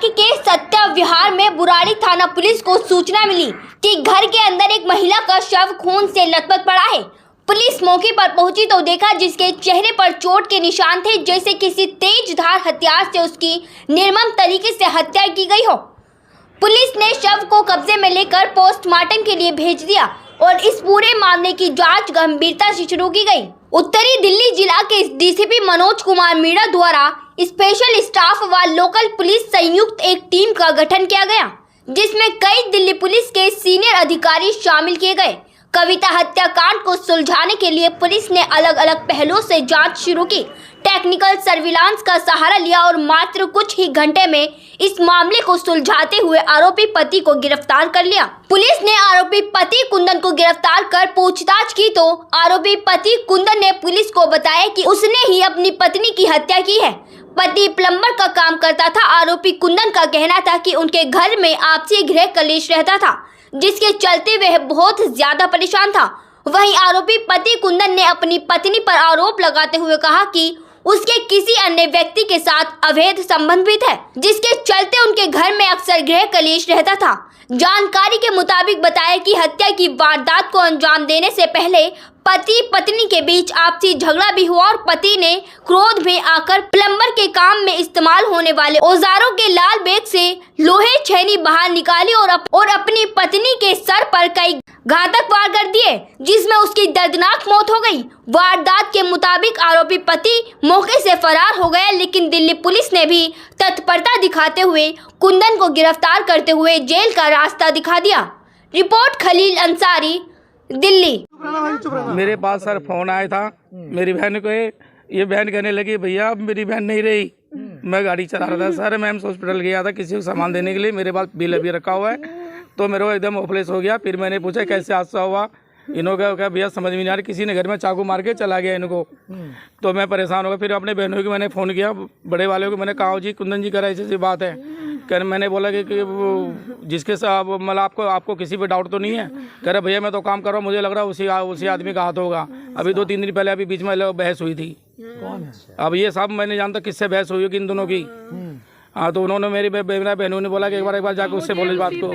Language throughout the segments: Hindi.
इलाके के सत्या विहार में बुराड़ी थाना पुलिस को सूचना मिली कि घर के अंदर एक महिला का शव खून से लथपथ पड़ा है। पुलिस मौके पर पहुंची तो देखा जिसके चेहरे पर चोट के निशान थे, जैसे किसी तेज धार हथियार से उसकी निर्मम तरीके से हत्या की गई हो। पुलिस ने शव को कब्जे में लेकर पोस्टमार्टम के लिए भेज दिया और इस पूरे मामले की जांच गंभीरता से शुरू की गई। उत्तरी दिल्ली जिला के डीसीपी मनोज कुमार मीणा द्वारा स्पेशल स्टाफ व लोकल पुलिस संयुक्त एक टीम का गठन किया गया, जिसमें कई दिल्ली पुलिस के सीनियर अधिकारी शामिल किए गए। कविता हत्याकांड को सुलझाने के लिए पुलिस ने अलग अलग पहलुओं से जांच शुरू की, टेक्निकल सर्विलांस का सहारा लिया और मात्र कुछ ही घंटे में इस मामले को सुलझाते हुए आरोपी पति को गिरफ्तार कर लिया। पुलिस ने आरोपी पति कुंदन को गिरफ्तार कर पूछताछ की तो आरोपी पति कुंदन ने पुलिस को बताया कि उसने ही अपनी पत्नी की हत्या की है। पति प्लम्बर का काम करता था। आरोपी कुंदन का कहना था कि उनके घर में आपसी गृह कलेश रहता था, जिसके चलते वह बहुत ज्यादा परेशान था। वहीं आरोपी पति कुंदन ने अपनी पत्नी पर आरोप लगाते हुए कहा कि उसके किसी अन्य व्यक्ति के साथ अवैध संबंध भी है, जिसके चलते उनके घर में अक्सर गृह कलेश रहता था। जानकारी के मुताबिक बताया कि हत्या की वारदात को अंजाम देने से पहले पति पत्नी के बीच आपसी झगड़ा भी हुआ और पति ने क्रोध में आकर प्लम्बर के काम में इस्तेमाल होने वाले औजारों के लाल बैग से लोहे छेनी बाहर निकाली और अपनी पत्नी के सर पर कई घातक वार कर दिए, जिसमें उसकी दर्दनाक मौत हो गई। वारदात के मुताबिक आरोपी पति मौके से फरार हो गया, लेकिन दिल्ली पुलिस ने भी तत्परता दिखाते हुए कुंदन को गिरफ्तार करते हुए जेल का रास्ता दिखा दिया। रिपोर्ट खलील अंसारी, दिल्ली। मेरे पास सर फोन आया था मेरी बहन को। ये बहन कहने लगी भैया अब मेरी बहन नहीं रही। मैं गाड़ी चला रहा था सर, मैं एम्स हॉस्पिटल गया था किसी को सामान देने के लिए। मेरे पास बिल अभी रखा हुआ है, तो मेरे को एकदम होपलेस हो गया। फिर मैंने पूछा कैसे हादसा हुआ। इन्होंने कहा भैया समझ में नहीं आ रहा, किसी ने घर में चाकू मार के चला गया इनको। तो मैं परेशान हो गया। फिर अपने बहनों को मैंने फ़ोन किया, बड़े वाले को मैंने कहा जी कुंदन जी कह रहा ऐसी बात है। कह मैंने बोला कि जिसके साथ मतलब आपको किसी पे डाउट तो नहीं है। कह रहे भैया मैं तो काम कर रहा हूँ, मुझे लग रहा है उसी आदमी का हाथ होगा। अभी 2-3 दिन पहले अभी बीच में बहस हुई थी। कौन है? अब ये सब मैं नहीं जानता किससे बहस हुई होगी इन दोनों की। हाँ, तो उन्होंने मेरी बहनों ने बोला कि एक बार जाकर उससे बोले इस बात को।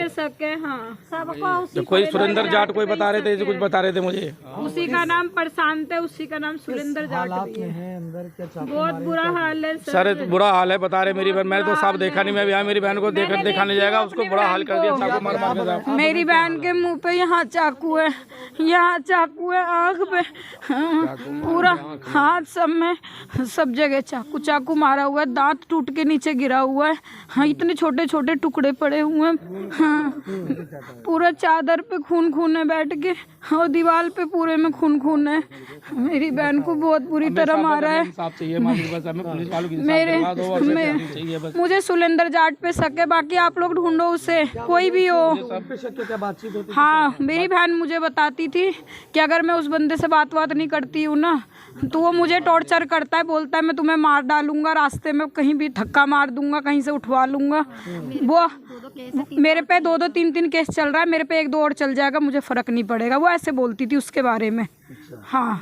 तो कोई सुरेंद्र जाट कोई बता रहे थे, कुछ बता रहे थे मुझे। उसी का नाम प्रशांत है, उसी का नाम सुरेंद्र जाट भी है। बहुत बुरा हाल है सर, बुरा हाल है बता रहे मेरी बहन। मैंने तो साफ देखा नहीं, मैं यहाँ मेरी बहन को देखा नहीं जाएगा। उसको बुरा हाल कर दिया, चाकू मार के। मेरी बहन के मुंह पे यहाँ चाकू है, यहाँ चाकू है, आँख पे, पूरा हाथ सब में सब जगह चाकू मारा हुआ है। दांत टूट के नीचे गिरा हुआ है। हाँ, इतने छोटे छोटे टुकड़े पड़े हुए हैं। हाँ, पूरा चादर पे खून है बैठ के, और दीवार पे पूरे में खून है। मेरी बहन को बहुत बुरी तरह मारा है। मुझे सुरेंद्र जाट पे शक है, बाकी आप लोग ढूंढो उसे, कोई भी हो। हाँ, मेरी बहन मुझे बताती थी कि अगर मैं उस बंदे से बात नहीं करती हूँ ना, तो वो मुझे टॉर्चर करता है, बोलता है मैं तुम्हें मार डालूंगा, रास्ते में कहीं भी धक्का मार दूंगा, कहीं से उठवा लूंगा। वो मेरे पे 2-2 3-3 केस चल रहा है, मेरे पे 1-2 और चल जाएगा, मुझे फर्क नहीं पड़ेगा। वो ऐसे बोलती थी उसके बारे में। हाँ,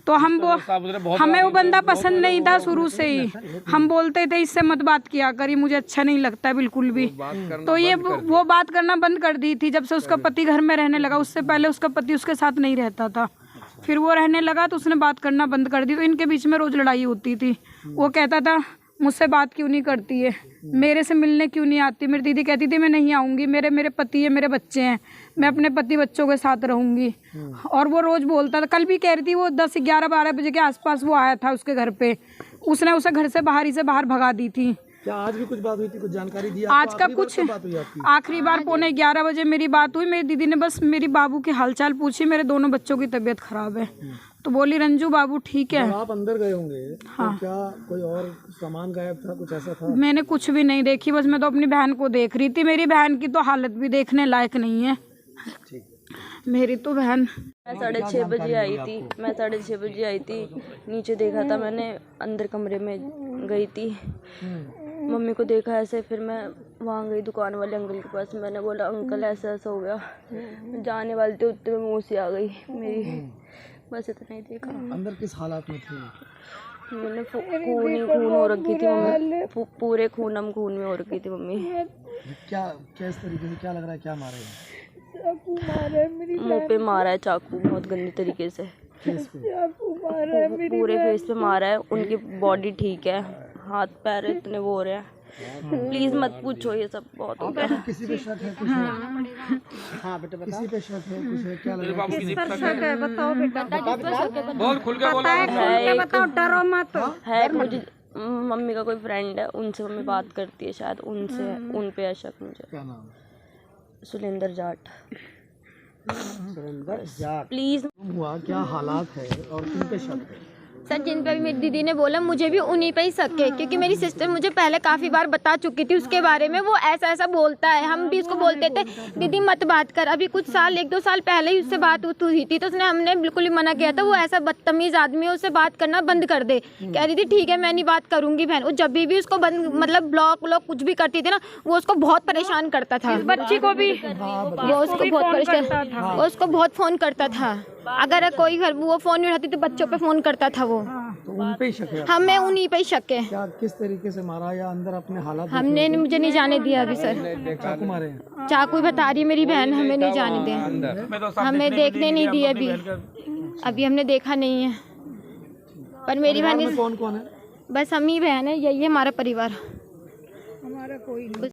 तो हमें वो बंदा पसंद नहीं था शुरू से ही। हम बोलते थे इससे मत बात किया करी, मुझे अच्छा नहीं लगता बिल्कुल भी। तो ये वो बात करना बंद कर दी थी जब से उसका पति घर में रहने लगा। उससे पहले उसका पति उसके साथ नहीं रहता था, फिर वो रहने लगा तो उसने बात करना बंद कर दी। तो इनके बीच में रोज लड़ाई होती थी। वो कहता था मुझसे बात क्यों नहीं करती है, मेरे से मिलने क्यों नहीं आती। मेरी दीदी कहती थी मैं नहीं आऊँगी, मेरे पति है, मेरे बच्चे हैं, मैं अपने पति बच्चों के साथ रहूँगी। और वो रोज़ बोलता था। कल भी कह रही थी, वो 10, 11, 12 बजे के आसपास वो आया था उसके घर पे। उसने उसे घर से बाहर भगा दी थी। क्या आज भी कुछ बात हुई थी, कुछ जानकारी दी? आज का कुछ आखिरी बार 11:15 बजे मेरी बात हुई। मेरी दीदी ने बस मेरी बाबू की हालचाल पूछी, मेरे दोनों बच्चों की तबीयत खराब है। तो बोली रंजू बाबू ठीक है। आप अंदर गए होंगे, हाँ। तो क्या कोई और सामान गायब था, कुछ ऐसा था? मैंने कुछ भी नहीं देखी, बस मैं तो अपनी बहन को देख रही थी। मेरी बहन की तो हालत भी देखने लायक नहीं है। मेरी तो बहन मैं 6:30 बजे आई थी। नीचे देखा था मैंने, अंदर कमरे में गई थी, मम्मी को देखा ऐसे। फिर मैं वहाँ गई दुकान वाले अंकल के पास। मैंने बोला अंकल ऐसा हो गया। जाने वाली थी, उतने में मुँह से आ गई मेरी। बस इतना ही देखा। अंदर किस हालात में थी? मैंने खून ही खून हो रखी थी मम्मी, पूरे खून में हो रखी थी मम्मी। क्या किस तरीके से, क्या लग रहा है, क्या मारे हैं? मुंह पे मारा है चाकू बहुत गंदे तरीके से, फेस पे? पूरे फेस पे मारा है। उनकी बॉडी ठीक है, हाथ पैर इतने वो हो रहे हैं, प्लीज मत पूछो, ये सब बहुत हो गया। किसी पे शक है कुछ? हाँ बेटा बता। किसी पे शक है कुछ है, क्या लग रहा है? बताओ बेटा, बहुत खुल के बोला। बताओ, डरो मत। है मुझे मम्मी का कोई फ्रेंड है, उनसे मम्मी बात करती है, शायद उनसे, उन पे है शक मुझे। क्या नाम? सुलेंदर जाट। सुरेंद्र जाट। प्लीज हुआ क्या हालात है और किन पे शक है? सर, जिन पे भी मेरी दीदी ने बोला, मुझे भी उन्हीं पे ही शक है, क्योंकि मेरी सिस्टर मुझे पहले काफ़ी बार बता चुकी थी उसके बारे में। वो ऐसा ऐसा बोलता है, हम भी उसको बोलते थे दीदी मत बात कर। अभी कुछ साल, 1-2 साल पहले ही उससे बात हुई थी, तो हमने बिल्कुल ही मना किया था। वो ऐसा बदतमीज़ आदमी है, उससे बात करना बंद कर दे। कह रही थी ठीक है मैं नहीं बात करूंगी बहन। वो जब भी उसको मतलब ब्लॉक कुछ भी करती थी ना, वो उसको बहुत परेशान करता था। बच्ची को भी वो उसको बहुत परेशान, वो उसको बहुत फ़ोन करता था। अगर कोई घर वो फ़ोन नहीं उठाती तो बच्चों पे फ़ोन करता था वो। तो उन पे ही शक है? हमें उन्हीं पे ही शक है। क्या किस तरीके से मारा या अंदर अपने हालात? हमने मुझे नहीं जाने दिया अभी सर। चाकू मारे हैं? चाकू बता रही है मेरी बहन, हमें नहीं जाने दिया, हमें देखने नहीं दिया अभी हमने देखा नहीं है। पर मेरी परिवार बहन में कौन कौन है? बस हम ही बहन है, यही है हमारा परिवार। हमारा कोई नहीं।